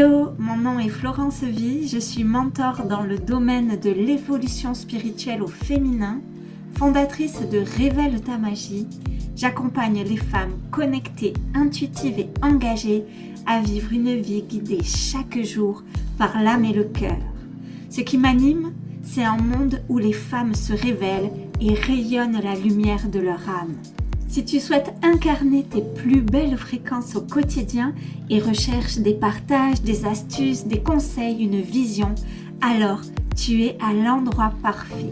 Hello, mon nom est Florence Vie, je suis mentor dans le domaine de l'évolution spirituelle au féminin, fondatrice de Révèle ta magie. J'accompagne les femmes connectées, intuitives et engagées à vivre une vie guidée chaque jour par l'âme et le cœur. Ce qui m'anime, c'est un monde où les femmes se révèlent et rayonnent la lumière de leur âme. Si tu souhaites incarner tes plus belles fréquences au quotidien et recherches des partages, des astuces, des conseils, une vision, alors tu es à l'endroit parfait.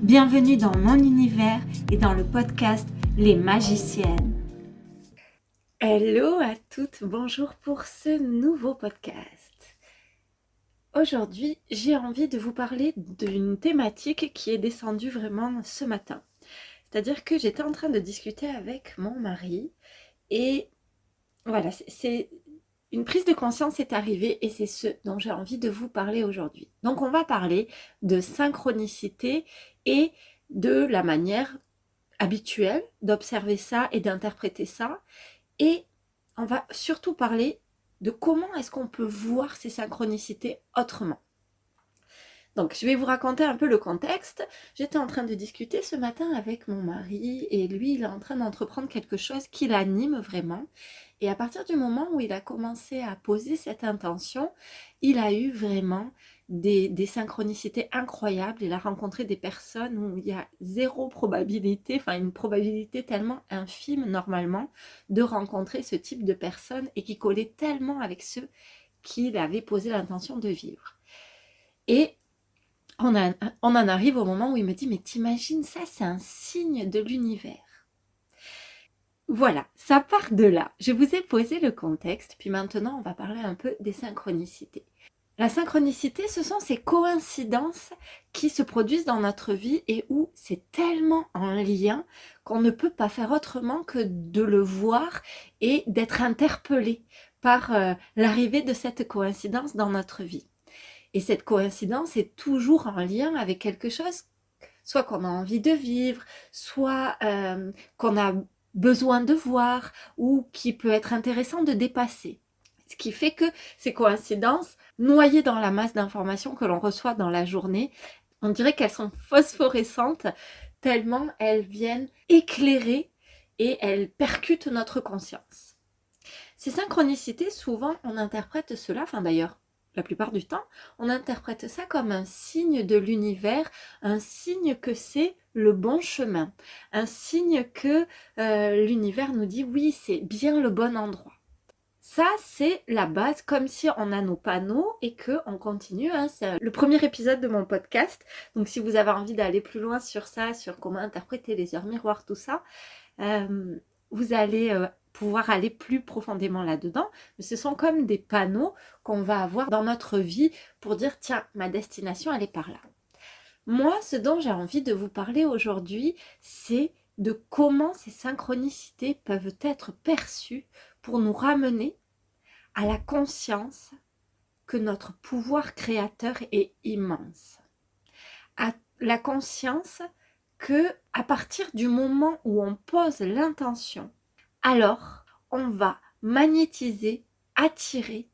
Bienvenue dans mon univers et dans le podcast Les Magiciennes. Hello à toutes, bonjour pour ce nouveau podcast. Aujourd'hui, j'ai envie de vous parler d'une thématique qui est descendue vraiment ce matin. C'est-à-dire que j'étais en train de discuter avec mon mari et voilà, c'est une prise de conscience est arrivée et c'est ce dont j'ai envie de vous parler aujourd'hui. Donc on va parler de synchronicité et de la manière habituelle d'observer ça et d'interpréter ça. Et on va surtout parler de comment est-ce qu'on peut voir ces synchronicités autrement. Donc, je vais vous raconter un peu le contexte. J'étais en train de discuter ce matin avec mon mari et lui, il est en train d'entreprendre quelque chose qui l'anime vraiment. Et à partir du moment où il a commencé à poser cette intention, il a eu vraiment des synchronicités incroyables. Il a rencontré des personnes où il y a zéro probabilité, enfin une probabilité tellement infime normalement de rencontrer ce type de personnes et qui collaient tellement avec ceux qu'il avait posé l'intention de vivre. Et on en arrive au moment où il me dit « Mais t'imagines, ça c'est un signe de l'univers ». Voilà, ça part de là. Je vous ai posé le contexte, puis maintenant on va parler un peu des synchronicités. La synchronicité, ce sont ces coïncidences qui se produisent dans notre vie et où c'est tellement en lien qu'on ne peut pas faire autrement que de le voir et d'être interpellé par l'arrivée de cette coïncidence dans notre vie. Et cette coïncidence est toujours en lien avec quelque chose, soit qu'on a envie de vivre, soit qu'on a besoin de voir, ou qui peut être intéressant de dépasser. Ce qui fait que ces coïncidences, noyées dans la masse d'informations que l'on reçoit dans la journée, on dirait qu'elles sont phosphorescentes, tellement elles viennent éclairer et elles percutent notre conscience. Ces synchronicités, souvent, on interprète cela, d'ailleurs, la plupart du temps, on interprète ça comme un signe de l'univers, un signe que c'est le bon chemin, un signe que l'univers nous dit oui, c'est bien le bon endroit. Ça, c'est la base, comme si on a nos panneaux et qu'on continue. C'est le premier épisode de mon podcast. Donc, si vous avez envie d'aller plus loin sur ça, sur comment interpréter les heures miroirs, tout ça, vous allez pouvoir aller plus profondément là-dedans. Mais ce sont comme des panneaux qu'on va avoir dans notre vie pour dire, tiens, ma destination, elle est par là. Moi, ce dont j'ai envie de vous parler aujourd'hui, c'est de comment ces synchronicités peuvent être perçues pour nous ramener à la conscience que notre pouvoir créateur est immense. À la conscience que à partir du moment où on pose l'intention, alors on va magnétiser, attirer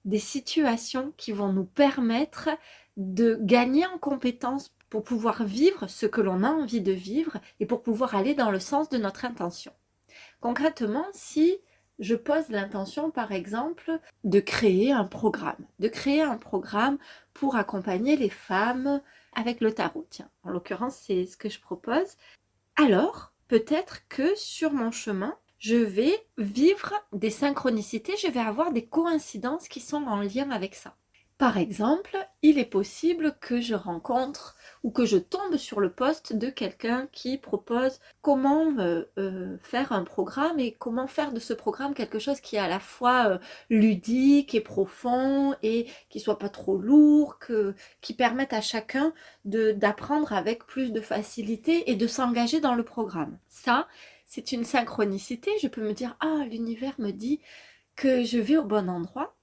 des situations qui vont nous permettre de gagner en compétences pour pouvoir vivre ce que l'on a envie de vivre et pour pouvoir aller dans le sens de notre intention. Concrètement, si je pose l'intention, par exemple, de créer un programme pour accompagner les femmes avec le tarot. Tiens, en l'occurrence, c'est ce que je propose. Alors, peut-être que sur mon chemin, je vais vivre des synchronicités, je vais avoir des coïncidences qui sont en lien avec ça. Par exemple, il est possible que je rencontre ou que je tombe sur le post de quelqu'un qui propose comment faire un programme et comment faire de ce programme quelque chose qui est à la fois ludique et profond et qui soit pas trop lourd, qui permette à chacun d'apprendre avec plus de facilité et de s'engager dans le programme. Ça, c'est une synchronicité. Je peux me dire, l'univers me dit que je vais au bon endroit.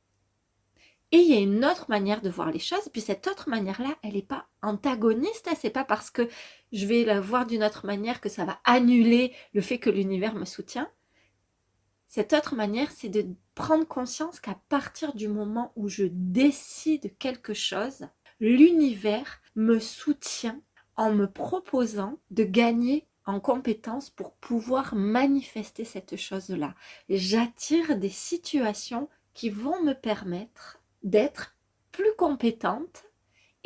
Et il y a une autre manière de voir les choses, et puis cette autre manière-là, elle n'est pas antagoniste, c'est pas parce que je vais la voir d'une autre manière que ça va annuler le fait que l'univers me soutient. Cette autre manière, c'est de prendre conscience qu'à partir du moment où je décide quelque chose, l'univers me soutient en me proposant de gagner en compétences pour pouvoir manifester cette chose-là. J'attire des situations qui vont me permettre d'être plus compétente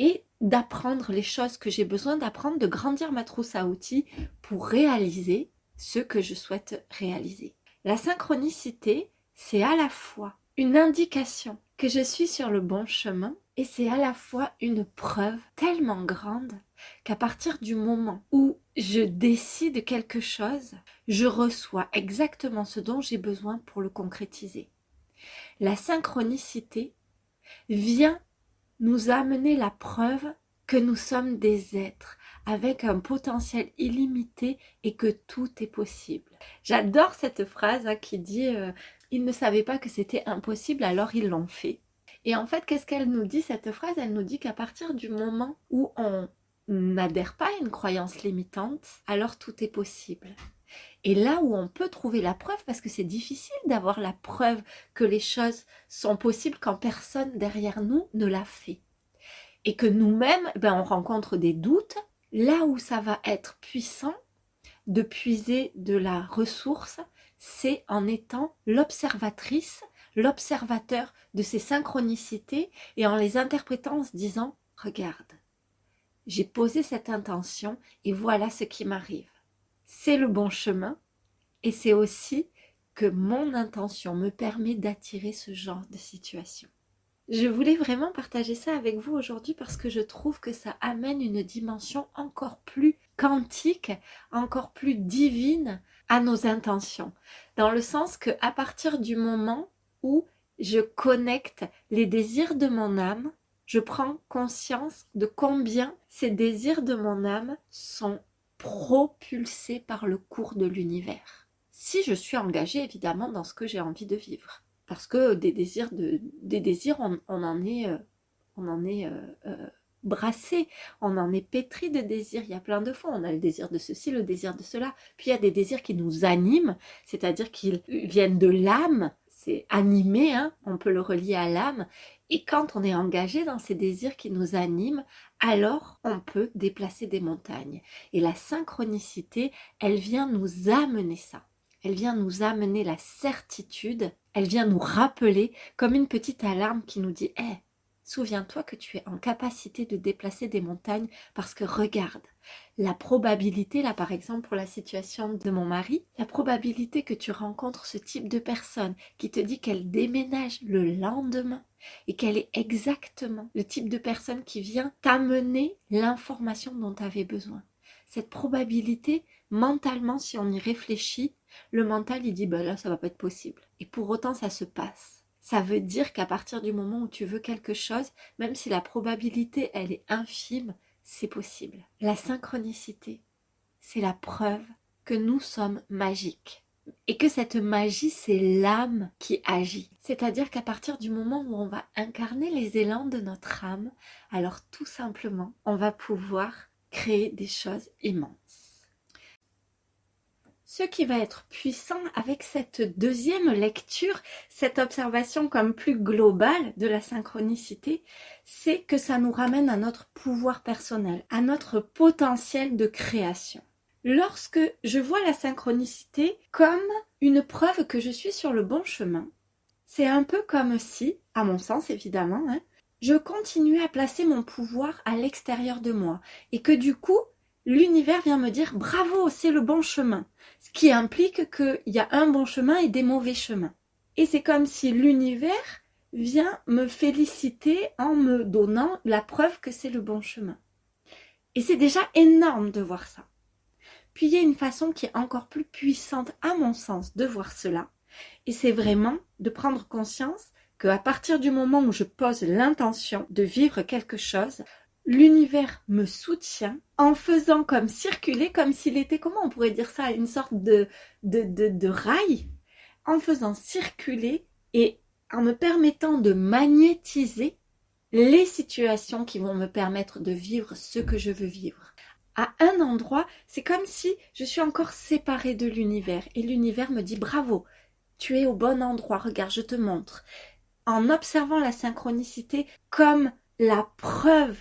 et d'apprendre les choses que j'ai besoin d'apprendre, de grandir ma trousse à outils pour réaliser ce que je souhaite réaliser. La synchronicité, c'est à la fois une indication que je suis sur le bon chemin et c'est à la fois une preuve tellement grande qu'à partir du moment où je décide quelque chose, je reçois exactement ce dont j'ai besoin pour le concrétiser. La synchronicité vient nous amener la preuve que nous sommes des êtres avec un potentiel illimité et que tout est possible. J'adore cette phrase qui dit ils ne savaient pas que c'était impossible, alors ils l'ont fait. Et en fait, qu'est-ce qu'elle nous dit cette phrase? Elle nous dit qu'à partir du moment où on n'adhère pas à une croyance limitante, alors tout est possible. Et là où on peut trouver la preuve, parce que c'est difficile d'avoir la preuve que les choses sont possibles quand personne derrière nous ne l'a fait. Et que nous-mêmes, on rencontre des doutes, là où ça va être puissant de puiser de la ressource, c'est en étant l'observatrice, l'observateur de ces synchronicités et en les interprétant en se disant « Regarde, j'ai posé cette intention et voilà ce qui m'arrive. C'est le bon chemin et c'est aussi que mon intention me permet d'attirer ce genre de situation. » Je voulais vraiment partager ça avec vous aujourd'hui parce que je trouve que ça amène une dimension encore plus quantique, encore plus divine à nos intentions. Dans le sens qu'à partir du moment où je connecte les désirs de mon âme, je prends conscience de combien ces désirs de mon âme sont propulsés par le cours de l'univers. Si je suis engagée évidemment dans ce que j'ai envie de vivre. Parce que des désirs, on en est brassé, on en est pétri de désirs. Il y a plein de fois, on a le désir de ceci, le désir de cela. Puis il y a des désirs qui nous animent, c'est-à-dire qu'ils viennent de l'âme. C'est animé, on peut le relier à l'âme. Et quand on est engagé dans ces désirs qui nous animent, alors on peut déplacer des montagnes. Et la synchronicité, elle vient nous amener ça. Elle vient nous amener la certitude, elle vient nous rappeler comme une petite alarme qui nous dit « Hey, souviens-toi que tu es en capacité de déplacer des montagnes parce que regarde, la probabilité, là par exemple pour la situation de mon mari, la probabilité que tu rencontres ce type de personne qui te dit qu'elle déménage le lendemain et qu'elle est exactement le type de personne qui vient t'amener l'information dont tu avais besoin. Cette probabilité, mentalement, si on y réfléchit, le mental, il dit, là, ça va pas être possible. Et pour autant, ça se passe. Ça veut dire qu'à partir du moment où tu veux quelque chose, même si la probabilité, elle est infime, c'est possible. La synchronicité, c'est la preuve que nous sommes magiques. Et que cette magie, c'est l'âme qui agit. C'est-à-dire qu'à partir du moment où on va incarner les élans de notre âme, alors tout simplement, on va pouvoir créer des choses immenses. Ce qui va être puissant avec cette deuxième lecture, cette observation comme plus globale de la synchronicité, c'est que ça nous ramène à notre pouvoir personnel, à notre potentiel de création. Lorsque je vois la synchronicité comme une preuve que je suis sur le bon chemin, c'est un peu comme si, à mon sens évidemment, je continuais à placer mon pouvoir à l'extérieur de moi et que du coup, l'univers vient me dire « Bravo, c'est le bon chemin », ce qui implique qu'il y a un bon chemin et des mauvais chemins. Et c'est comme si l'univers vient me féliciter en me donnant la preuve que c'est le bon chemin. Et c'est déjà énorme de voir ça. Puis il y a une façon qui est encore plus puissante à mon sens de voir cela, et c'est vraiment de prendre conscience qu'à partir du moment où je pose l'intention de vivre quelque chose, l'univers me soutient en faisant comme circuler, comme s'il était, comment on pourrait dire ça, une sorte de rail, en faisant circuler et en me permettant de magnétiser les situations qui vont me permettre de vivre ce que je veux vivre. À un endroit, c'est comme si je suis encore séparée de l'univers et l'univers me dit bravo, tu es au bon endroit, regarde, je te montre. En observant la synchronicité comme la preuve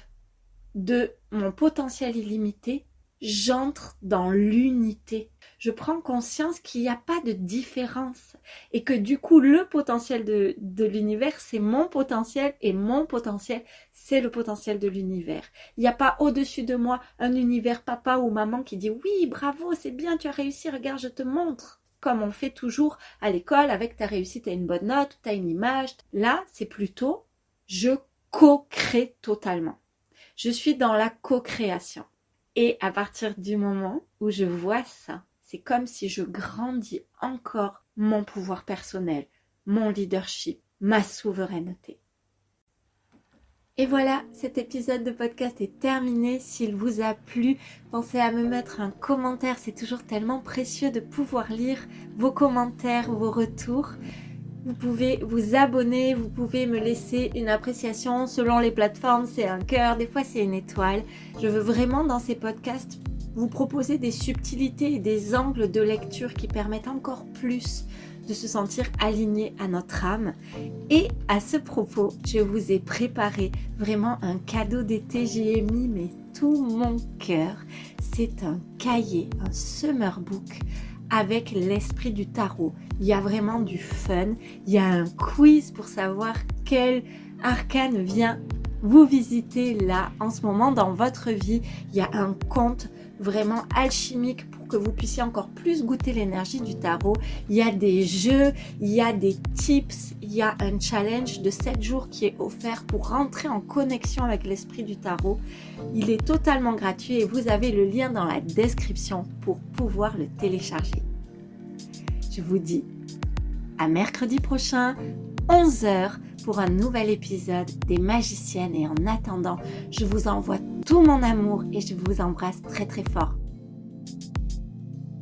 de mon potentiel illimité, j'entre dans l'unité. Je prends conscience qu'il n'y a pas de différence et que du coup, le potentiel de l'univers, c'est mon potentiel et mon potentiel, c'est le potentiel de l'univers. Il n'y a pas au-dessus de moi un univers papa ou maman qui dit « Oui, bravo, c'est bien, tu as réussi, regarde, je te montre ». Comme on fait toujours à l'école avec ta réussite, t'as une bonne note, t'as une image. Là, c'est plutôt je co-crée totalement. Je suis dans la co-création. Et à partir du moment où je vois ça, c'est comme si je grandis encore mon pouvoir personnel, mon leadership, ma souveraineté. Et voilà, cet épisode de podcast est terminé. S'il vous a plu, pensez à me mettre un commentaire. C'est toujours tellement précieux de pouvoir lire vos commentaires, vos retours. Vous pouvez vous abonner, vous pouvez me laisser une appréciation selon les plateformes. C'est un cœur, des fois c'est une étoile. Je veux vraiment dans ces podcasts vous proposer des subtilités et des angles de lecture qui permettent encore plus de se sentir aligné à notre âme. Et à ce propos, je vous ai préparé vraiment un cadeau d'été. J'y ai mis tout mon cœur. C'est un cahier, un summer book avec l'esprit du tarot. Il y a vraiment du fun. Il y a un quiz pour savoir quel arcane vient vous visiter là en ce moment dans votre vie. Il y a un conte vraiment alchimique pour que vous puissiez encore plus goûter l'énergie du tarot. Il y a des jeux, il y a des tips, il y a un challenge de 7 jours qui est offert pour rentrer en connexion avec l'esprit du tarot. Il est totalement gratuit et vous avez le lien dans la description pour pouvoir le télécharger. Je vous dis à mercredi prochain, 11h, pour un nouvel épisode des Magiciennes. Et en attendant, je vous envoie tout mon amour et je vous embrasse très très fort.